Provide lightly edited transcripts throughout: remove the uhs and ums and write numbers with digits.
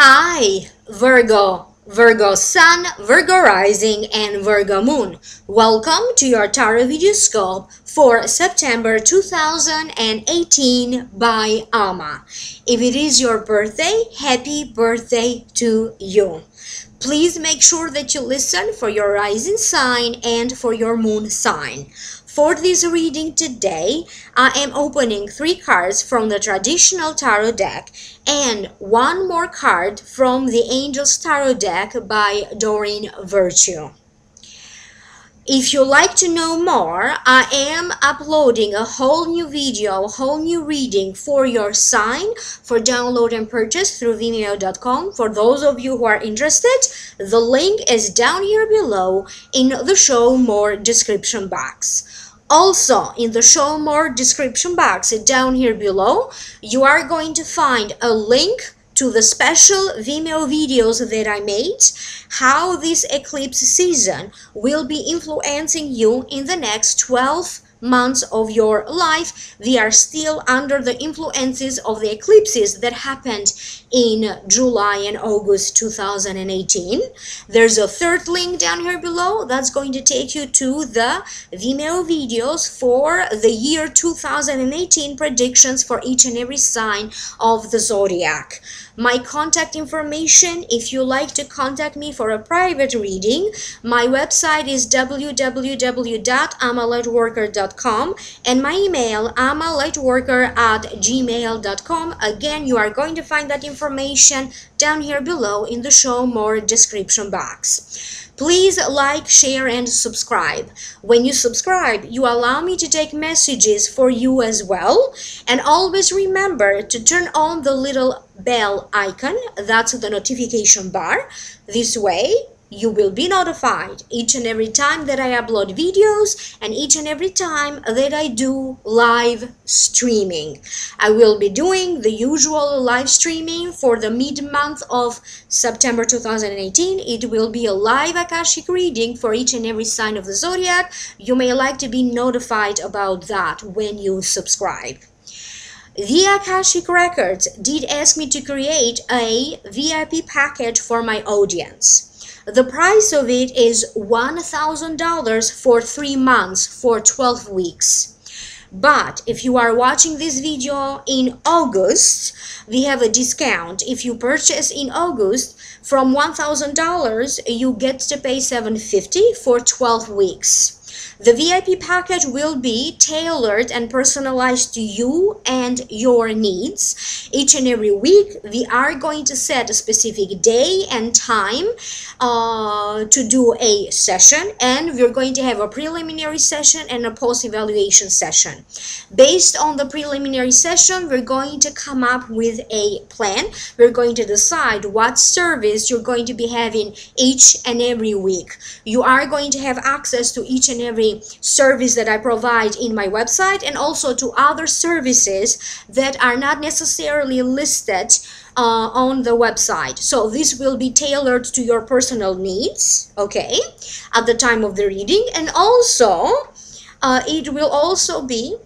Hi, Virgo, Virgo Sun, Virgo Rising, and Virgo Moon. Welcome to your Tarot Videoscope for September 2018 by Amma. If it is your birthday, happy birthday to you. Please make sure that you listen for your rising sign and for your moon sign. For this reading today, I am opening 3 cards from the traditional tarot deck and 1 more card from the Angels Tarot deck by Doreen Virtue. If you like to know more, I am uploading a whole new video, a whole new reading for your sign for download and purchase through Vimeo.com. For those of you who are interested, the link is down here below in the show more description box. Also, in the show more description box down here below, you are going to find a link to the special Vimeo videos that I made, how this eclipse season will be influencing you in the next 12 months of your life. We are still under the influences of the eclipses that happened in July and August 2018. There's a 3rd link down here below that's going to take you to the Vimeo videos for the year 2018 predictions for each and every sign of the zodiac. My contact information, if you like to contact me for a private reading, my website is www.ammalightworker.com and my email ammalightworker@gmail.com. Again, you are going to find that information down here below in the show more description box. Please like, share, and subscribe. When you subscribe, you allow me to take messages for you as well. And always remember to turn on the little bell icon, that's the notification bar. This way, you will be notified each and every time that I upload videos and each and every time that I do live streaming. I will be doing the usual live streaming for the mid-month of September 2018. It will be a live Akashic reading for each and every sign of the zodiac. You may like to be notified about that when you subscribe. The Akashic Records did ask me to create a VIP package for my audience. The price of it is $1,000 for 3 months for 12 weeks. But if you are watching this video in August, we have a discount. If you purchase in August, from $1,000, you get to pay $750 for 12 weeks. The VIP package will be tailored and personalized to you and your needs. Each and every week, we are going to set a specific day and time to do a session, and we're going to have a preliminary session and a post-evaluation session. Based on the preliminary session, we're going to come up with a plan. We're going to decide what service you're going to be having each and every week. You are going to have access to each and every service that I provide in my website and also to other services that are not necessarily listed on the website. So this will be tailored to your personal needs, okay, at the time of the reading, and also it will also be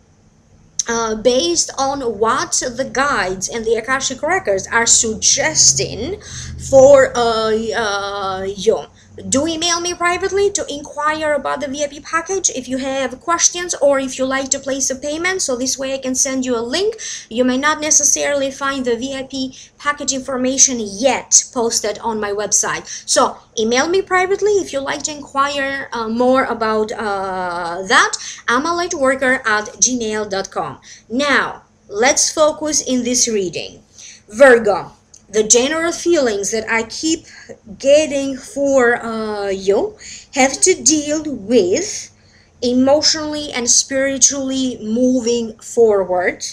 based on what the guides and the Akashic Records are suggesting for you. Do email me privately to inquire about the VIP package if you have questions or if you like to place a payment, so this way I can send you a link. You may not necessarily find the VIP package information yet posted on my website. So email me privately if you like to inquire more about that. ammalightworker@gmail.com. Now, let's focus in this reading. Virgo, the general feelings that I keep getting for you have to deal with emotionally and spiritually moving forward.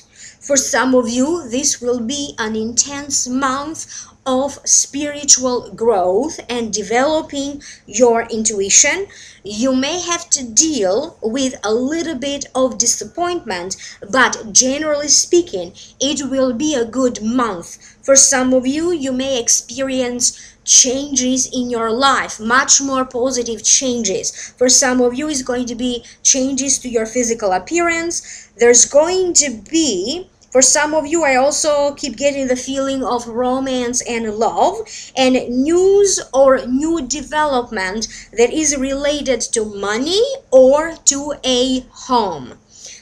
For some of you, this will be an intense month of spiritual growth and developing your intuition. You may have to deal with a little bit of disappointment, but generally speaking, it will be a good month. For some of you, you may experience changes in your life, much more positive changes. For some of you, it's going to be changes to your physical appearance. There's going to be For some of you, I also keep getting the feeling of romance and love and news or new development that is related to money or to a home.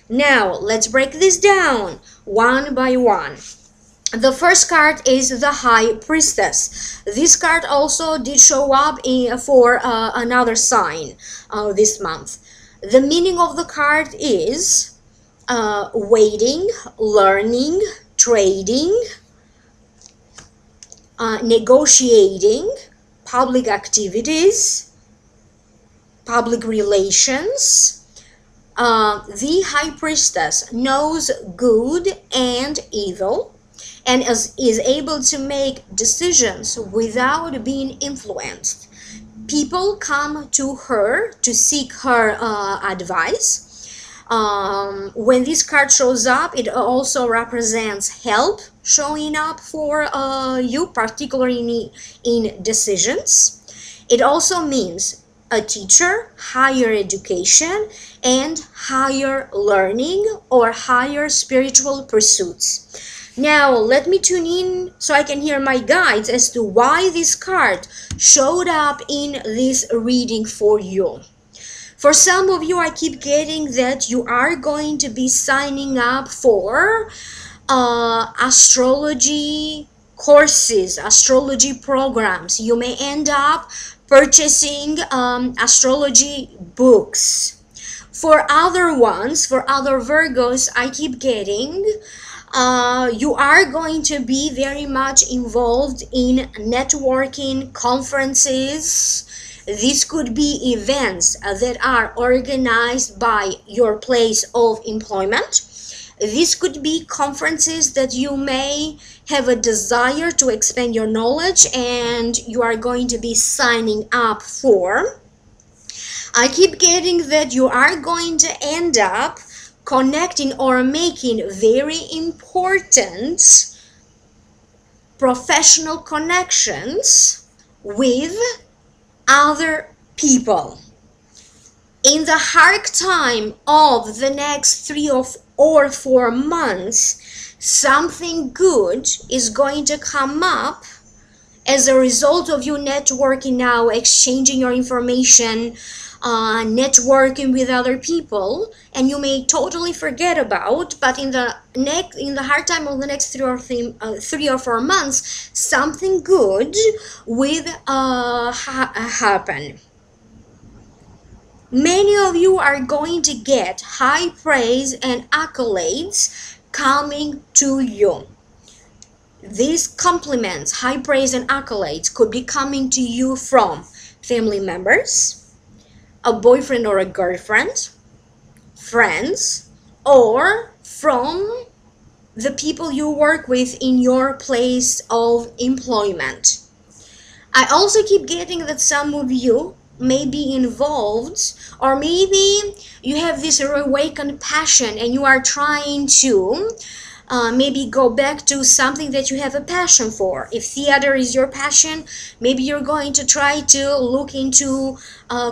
Now, let's break this down one by one. The first card is the High Priestess. This card also did show up for another sign this month. The meaning of the card is waiting, learning, trading, negotiating, public activities, public relations. The High Priestess knows good and evil and is able to make decisions without being influenced. People come to her to seek her advice. When this card shows up, it also represents help showing up for you, particularly in decisions. It also means a teacher, higher education, and higher learning or higher spiritual pursuits. Now, let me tune in so I can hear my guides as to why this card showed up in this reading for you. For some of you, I keep getting that you are going to be signing up for astrology courses, astrology programs. You may end up purchasing astrology books. For other ones, for other Virgos, I keep getting you are going to be very much involved in networking, conferences. These could be events that are organized by your place of employment. These could be conferences that you may have a desire to expand your knowledge and you are going to be signing up for. I keep getting that you are going to end up connecting or making very important professional connections with other people. In the hard time of the next 3 or 4 months, something good is going to come up as a result of you networking now, exchanging your information, networking with other people, and you may totally forget about, but in the hard time of the next 3 or 4 months, something good will happen. Many of you are going to get high praise and accolades coming to you. These compliments, high praise and accolades could be coming to you from family members, a boyfriend or a girlfriend, friends, or from the people you work with in your place of employment. I also keep getting that some of you may be involved, or maybe you have this awakened passion and you are trying to maybe go back to something that you have a passion for. If theater is your passion, maybe you're going to try to look into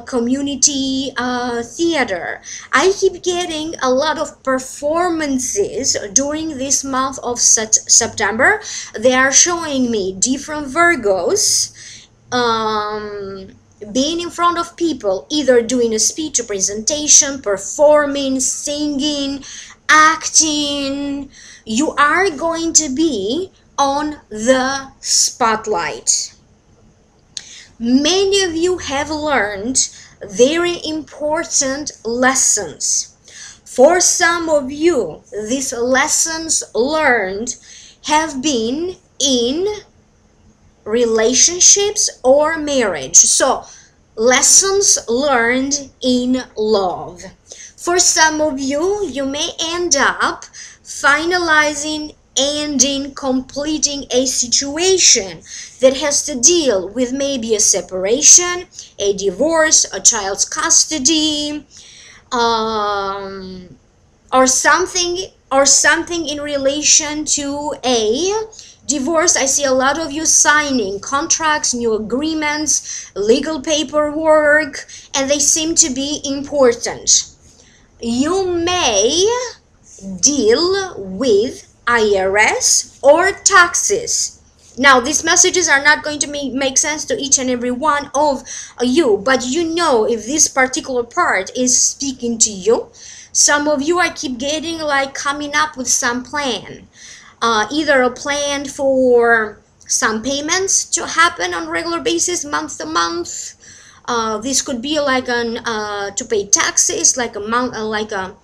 community theater. I keep getting a lot of performances during this month of September. They are showing me different Virgos being in front of people, either doing a speech, a presentation, performing, singing, acting. You are going to be on the spotlight. Many of you have learned very important lessons. For some of you, these lessons learned have been in relationships or marriage. So, lessons learned in love. For some of you, you may end up finalizing, ending, completing a situation that has to deal with maybe a separation, a divorce, a child's custody, or something in relation to a divorce. I see a lot of you signing contracts, new agreements, legal paperwork, and they seem to be important. You may deal with IRS, or taxes. Now, these messages are not going to make sense to each and every one of you, but you know if this particular part is speaking to you. Some of you, I keep getting like coming up with some plan, either a plan for some payments to happen on regular basis, month to month. This could be like an to pay taxes, like a month, like a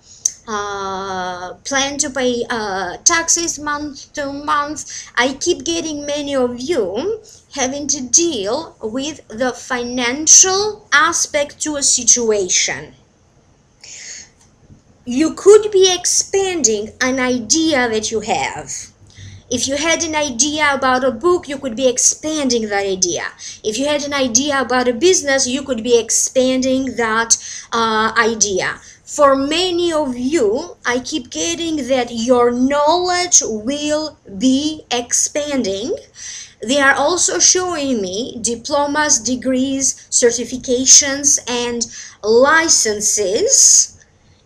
plan to pay taxes month to month. I keep getting many of you having to deal with the financial aspect to a situation. You could be expanding an idea that you have. If you had an idea about a book, you could be expanding that idea. If you had an idea about a business, you could be expanding that idea. For many of you, I keep getting that your knowledge will be expanding. They are also showing me diplomas, degrees, certifications, and licenses.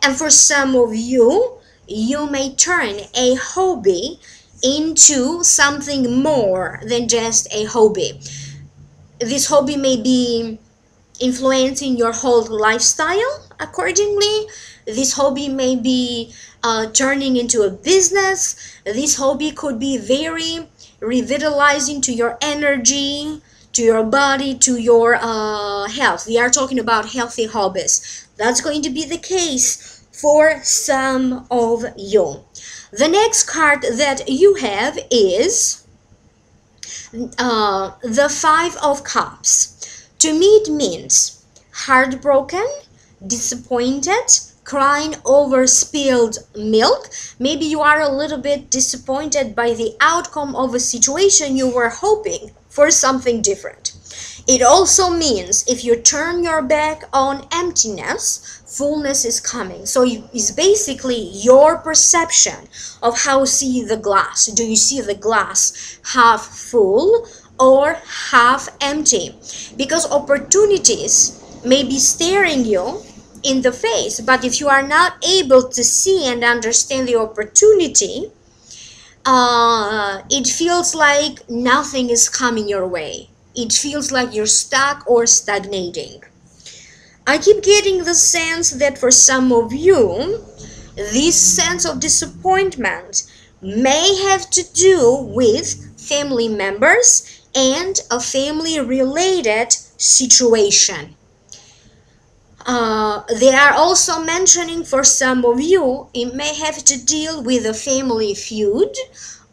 And for some of you, you may turn a hobby into something more than just a hobby. This hobby may be influencing your whole lifestyle accordingly. This hobby may be turning into a business. This hobby could be very revitalizing to your energy, to your body, to your health. We are talking about healthy hobbies. That's going to be the case for some of you. The next card that you have is the Five of Cups. To me, it means heartbroken, disappointed, crying over spilled milk. Maybe you are a little bit disappointed by the outcome of a situation you were hoping for something different. It also means if you turn your back on emptiness, fullness is coming. So it's basically your perception of how you see the glass. Do you see the glass half full or half empty? Because opportunities may be staring you in the face, but if you are not able to see and understand the opportunity, it feels like nothing is coming your way. It feels like you're stuck or stagnating. I keep getting the sense that for some of you, this sense of disappointment may have to do with family members and a family-related situation. They are also mentioning for some of you, it may have to deal with a family feud,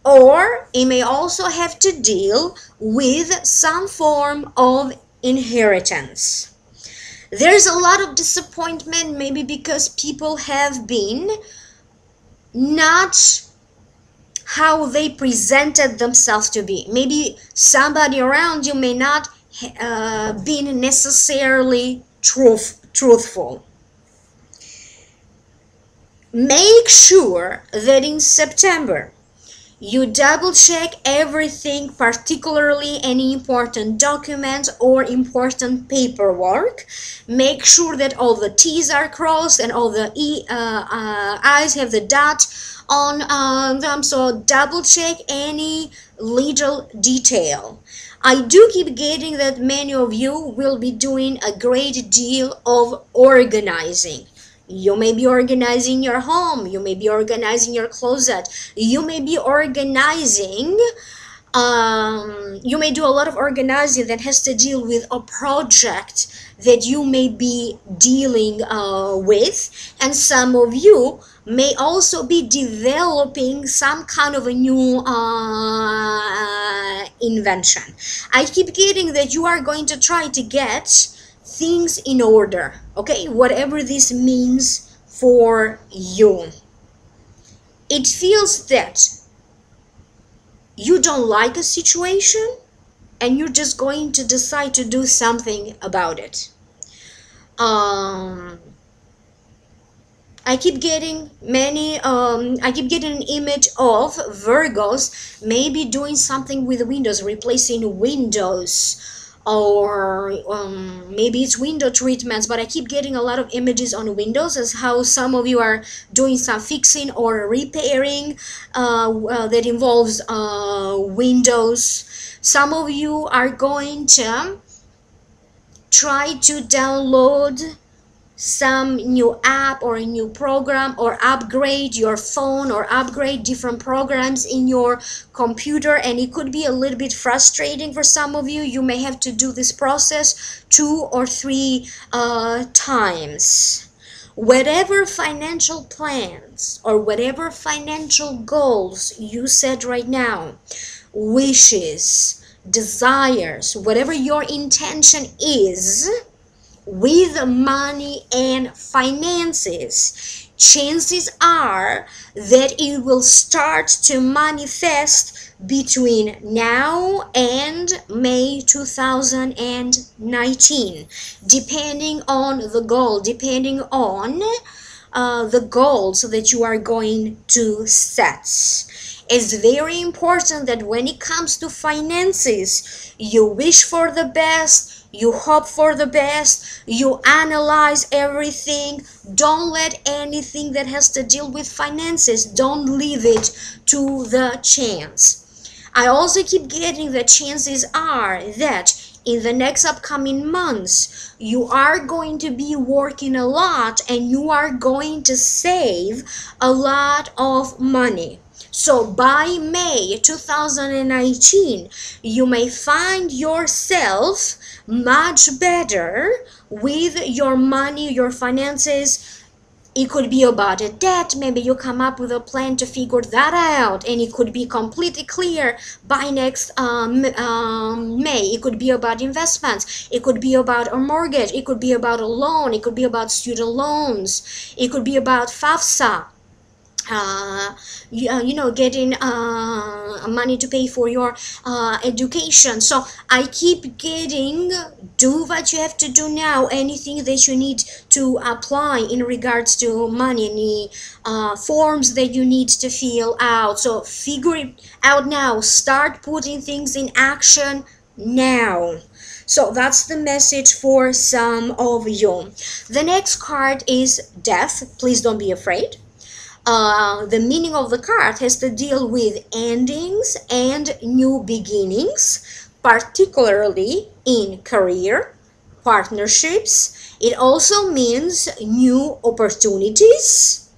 or it may also have to deal with some form of inheritance. There's a lot of disappointment, maybe because people have been not how they presented themselves to be. Maybe somebody around you may not be necessarily truthful. Make sure that in September you double check everything, particularly any important documents or important paperwork. Make sure that all the T's are crossed and all the I's have the dot on them. So double check any legal detail. I do keep getting that many of you will be doing a great deal of organizing. You may be organizing your home, you may be organizing your closet, you may be organizing, you may do a lot of organizing that has to deal with a project that you may be dealing with, and some of you may also be developing some kind of a new invention. I keep getting that you are going to try to get things in order, okay, whatever this means for you. It feels that you don't like a situation and you're just going to decide to do something about it. I keep getting an image of Virgos maybe doing something with Windows, replacing Windows, or maybe it's window treatments, but I keep getting a lot of images on windows as how some of you are doing some fixing or repairing that involves windows. Some of you are going to try to download some new app or a new program, or upgrade your phone, or upgrade different programs in your computer, and it could be a little bit frustrating for some of you. You may have to do this process 2 or 3 times. Whatever financial plans or whatever financial goals you set right now, wishes, desires, whatever your intention is with money and finances, chances are that it will start to manifest between now and May 2019, depending on the goal, depending on the goals that you are going to set. It's very important that when it comes to finances, you wish for the best, you hope for the best, you analyze everything. Don't let anything that has to deal with finances, don't leave it to the chance. I also keep getting the chances are that in the next upcoming months, you are going to be working a lot and you are going to save a lot of money. So by May 2019, you may find yourself much better with your money, your finances. It could be about a debt. Maybe you come up with a plan to figure that out, and it could be completely clear by next May. It could be about investments. It could be about a mortgage. It could be about a loan. It could be about student loans. It could be about FAFSA. Getting money to pay for your education. So I keep getting, do what you have to do now, anything that you need to apply in regards to money, any forms that you need to fill out. So figure it out now, start putting things in action now. So that's the message for some of you. The next card is death. Please don't be afraid. The meaning of the card has to deal with endings and new beginnings, particularly in career, partnerships. It also means new opportunities.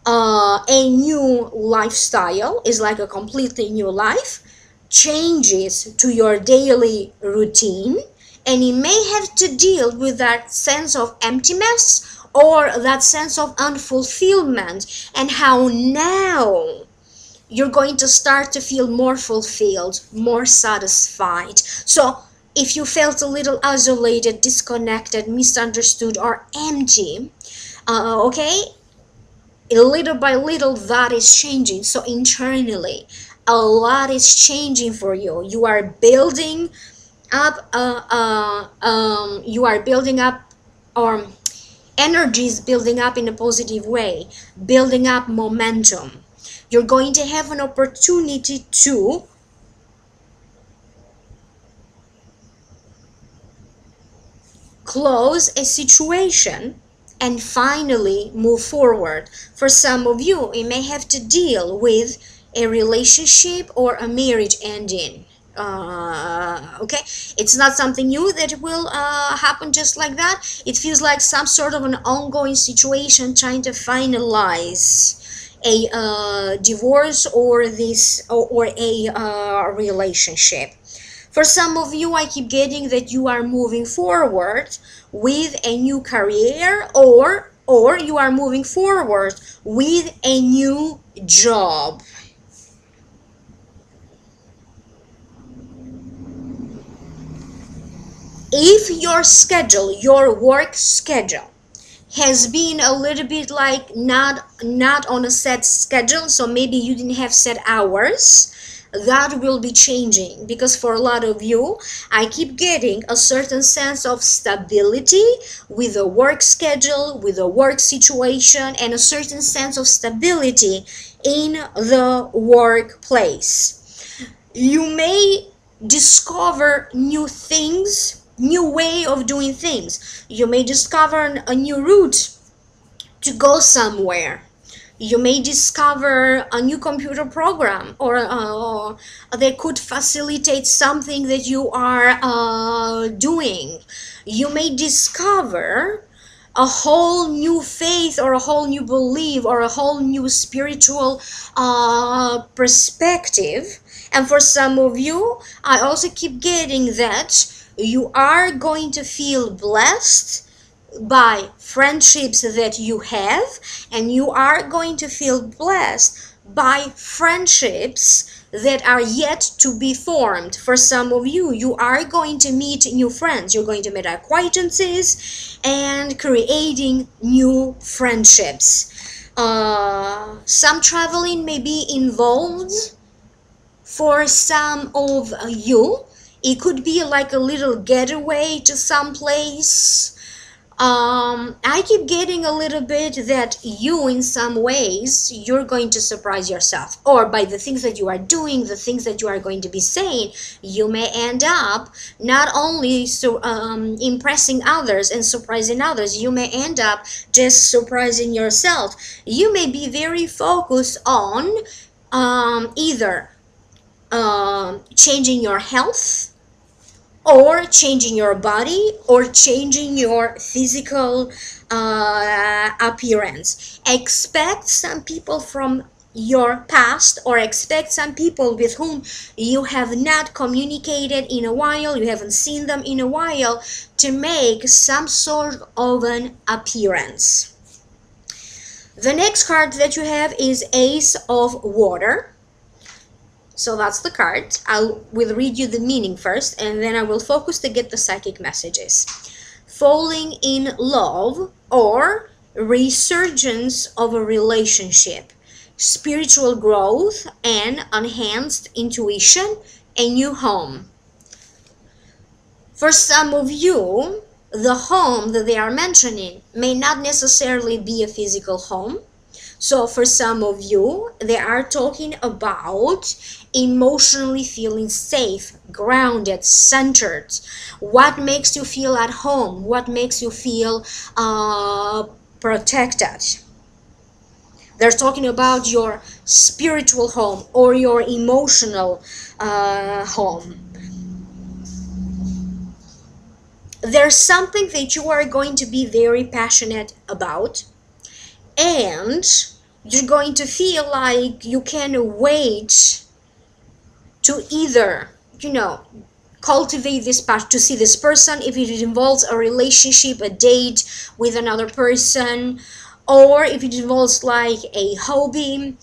A new lifestyle is like a completely new life, changes to your daily routine, and it may have to deal with that sense of emptiness or that sense of unfulfillment, and how now you're going to start to feel more fulfilled, more satisfied. So if you felt a little isolated, disconnected, misunderstood, or empty, okay, little by little that is changing. So internally a lot is changing for you. You are building up or energy is building up in a positive way, building up momentum. You're going to have an opportunity to close a situation and finally move forward. For some of you, it may have to deal with a relationship or a marriage ending. Okay, it's not something new that will happen just like that. It feels like some sort of an ongoing situation trying to finalize a divorce or a relationship. For some of you, I keep getting that you are moving forward with a new career, or you are moving forward with a new job. If your schedule, your work schedule, has been a little bit like not on a set schedule, so maybe you didn't have set hours, that will be changing, because for a lot of you, I keep getting a certain sense of stability with a work schedule, with a work situation, and a certain sense of stability in the workplace. You may discover new things, new way of doing things. You may discover a new route to go somewhere. You may discover a new computer program, or they could facilitate something that you are doing. You may discover a whole new faith, or a whole new belief, or a whole new spiritual perspective. And for some of you, I also keep getting that you are going to feel blessed by friendships that you have, and you are going to feel blessed by friendships that are yet to be formed. For some of you, you are going to meet new friends, you're going to meet acquaintances and creating new friendships. Some traveling may be involved. For some of you, it could be like a little getaway to some place. I keep getting a little bit that you, in some ways, you're going to surprise yourself, or by the things that you are doing, the things that you are going to be saying, you may end up not only impressing others and surprising others, you may end up just surprising yourself. You may be very focused on either changing your health, or changing your body, or changing your physical appearance. Expect some people from your past, or expect some people with whom you have not communicated in a while, you haven't seen them in a while, to make some sort of an appearance. The next card that you have is Ace of Water. So that's the card. Will read you the meaning first, and then I will focus to get the psychic messages. Falling in love, or resurgence of a relationship, spiritual growth and enhanced intuition, a new home. For some of you, the home that they are mentioning may not necessarily be a physical home. So for some of you, they are talking about emotionally feeling safe, grounded, centered. What makes you feel at home? What makes you feel protected? They're talking about your spiritual home, or your emotional home. There's something that you are going to be very passionate about, and you're going to feel like you can't wait to either, cultivate this passion, to see this person, if it involves a relationship, a date with another person, or if it involves like a hobby.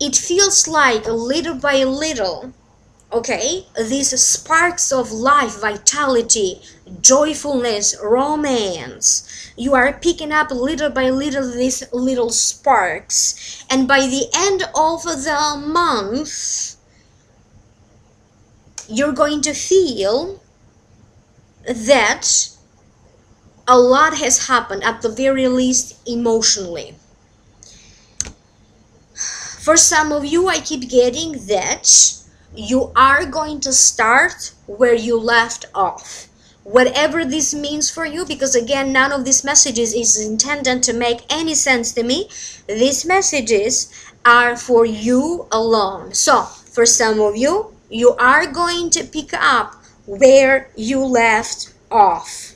It feels like little by little, okay, these sparks of life, vitality, joyfulness, romance, you are picking up little by little these little sparks, and by the end of the month, you're going to feel that a lot has happened, at the very least emotionally. For some of you, I keep getting that you are going to start where you left off. Whatever this means for you, because again, none of these messages is intended to make any sense to me. These messages are for you alone. So, for some of you, you are going to pick up where you left off.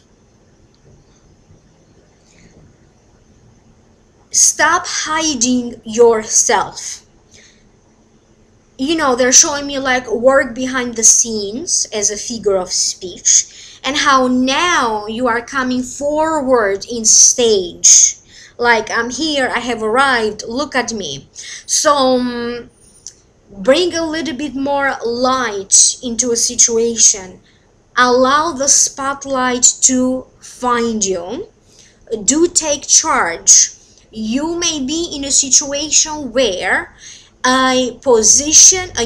Stop hiding yourself. They're showing me like work behind the scenes as a figure of speech, and how now you are coming forward in stage. Like, I'm here, I have arrived, look at me. So, bring a little bit more light into a situation. Allow the spotlight to find you. Do take charge. You may be in a situation where a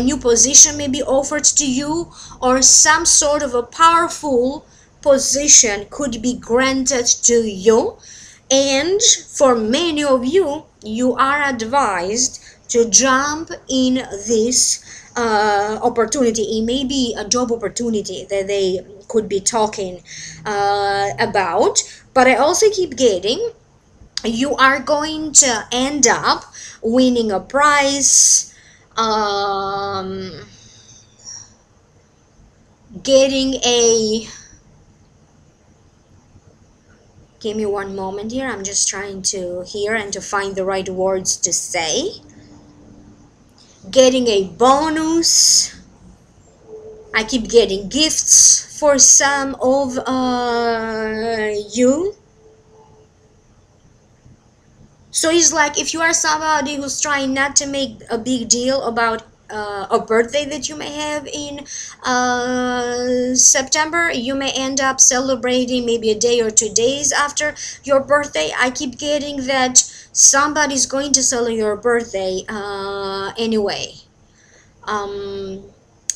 new position may be offered to you, or some sort of a powerful position could be granted to you. And for many of you, you are advised to jump in this opportunity. It may be a job opportunity that they could be talking about, but I also keep getting you are going to end up winning a prize, getting a, give me one moment here, I'm just trying to hear and to find the right words to say, getting a bonus. I keep getting gifts for some of you. So it's like if you are somebody who's trying not to make a big deal about a birthday that you may have in September, you may end up celebrating maybe a day or 2 days after your birthday. I keep getting that somebody's going to celebrate your birthday anyway.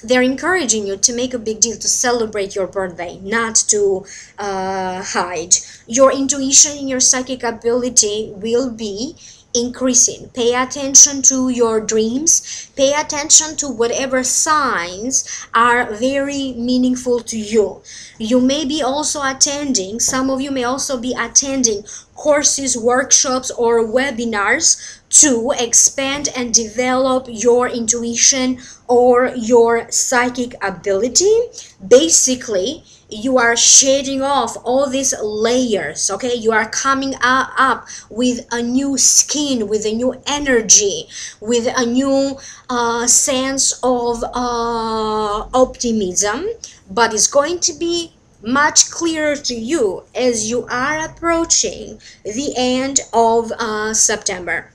They're encouraging you to make a big deal, to celebrate your birthday, not to hide. Your intuition and your psychic ability will be increasing. Pay attention to your dreams. Pay attention to whatever signs are very meaningful to you. You may be also attending, some of you may also be attending courses, workshops, or webinars to expand and develop your intuition or your psychic ability. Basically, you are shedding off all these layers, okay? You are coming up with a new skin, with a new energy, with a new sense of optimism, but it's going to be much clearer to you as you are approaching the end of September.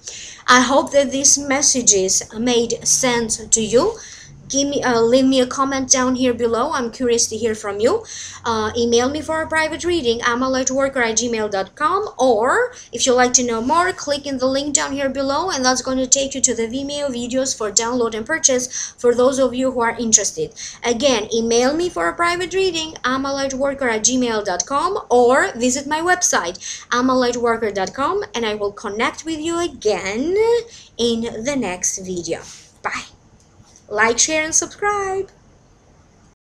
I hope that these messages made sense to you. Leave me a comment down here below. I'm curious to hear from you. Email me for a private reading. I'm a lightworker@gmail.com, or if you'd like to know more, click in the link down here below, and that's going to take you to the Vimeo videos for download and purchase for those of you who are interested. Again, email me for a private reading. I'm a lightworker@gmail.com, or visit my website, amalightworker.com, and I will connect with you again in the next video. Bye. Like, share, and subscribe.